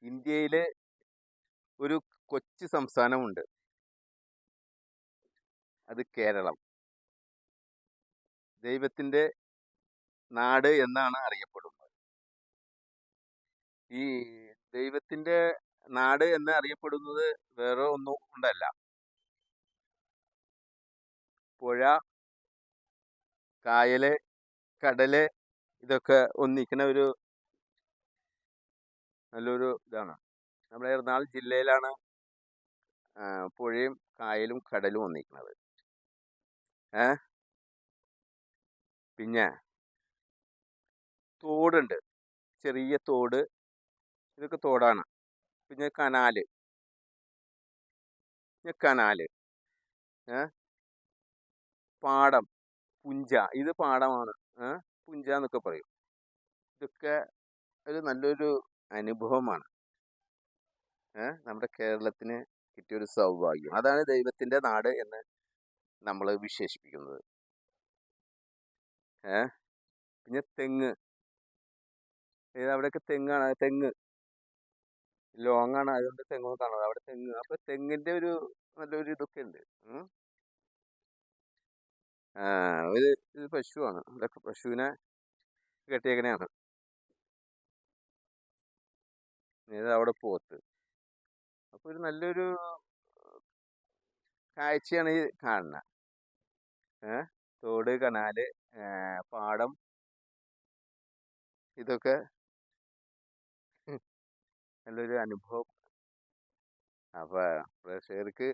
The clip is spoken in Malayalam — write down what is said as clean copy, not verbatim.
ഇന്ത്യയിലെ ഒരു കൊച്ചു സംസ്ഥാനമുണ്ട്. അത് കേരളം. ദൈവത്തിന്റെ നാട് എന്നാണ് അറിയപ്പെടുന്നത്. ഈ ദൈവത്തിന്റെ നാട് എന്ന് അറിയപ്പെടുന്നത് വേറെ ഒന്നും കൊണ്ടല്ല. പുഴ, കായല്, കടല് ഇതൊക്കെ ഒന്നിക്കണ ഒരു നല്ലൊരു ഇതാണ്. നമ്മുടെ എറണാകുളം ജില്ലയിലാണ് പുഴയും കായലും കടലും ഒന്നിക്കണത്. ഏ പിന്നെ തോടുണ്ട്, ചെറിയ തോട്, ഇതൊക്കെ തോടാണ്. പിന്നെ കനാല്, ഏ പാടം, പുഞ്ച, ഇത് പാടമാണ്. പുഞ്ച എന്നൊക്കെ പറയും. ഇതൊക്കെ ഒരു നല്ലൊരു അനുഭവമാണ്. നമ്മുടെ കേരളത്തിന് കിട്ടിയൊരു സൗഭാഗ്യം. അതാണ് ദൈവത്തിന്റെ നാട് എന്ന് നമ്മൾ വിശേഷിപ്പിക്കുന്നത്. പിന്നെ തെങ്ങ്, അവിടെയൊക്കെ തെങ്ങാണ്. തെങ്ങ് ലോങ്ങാണ്, അതുകൊണ്ട് തെങ്ങൊന്നും കാണാതെ അവിടെ തെങ്ങ്. അപ്പൊ തെങ്ങിന്റെ ഒരു നല്ലൊരു ഇതൊക്കെ ഉണ്ട്. ഇത് പശുവാണ്. ഇതൊക്കെ പശുവിനെ കെട്ടിയേക്കണെയാണ്. അവിടെ പോത്ത്. അപ്പൊ ഒരു നല്ലൊരു കാഴ്ചയാണ് ഈ കാണുന്നത്. തോട്, കനാല്, പാടം, ഇതൊക്കെ നല്ലൊരു അനുഭവം. അപ്പൊ പ്രേക്ഷകർക്ക്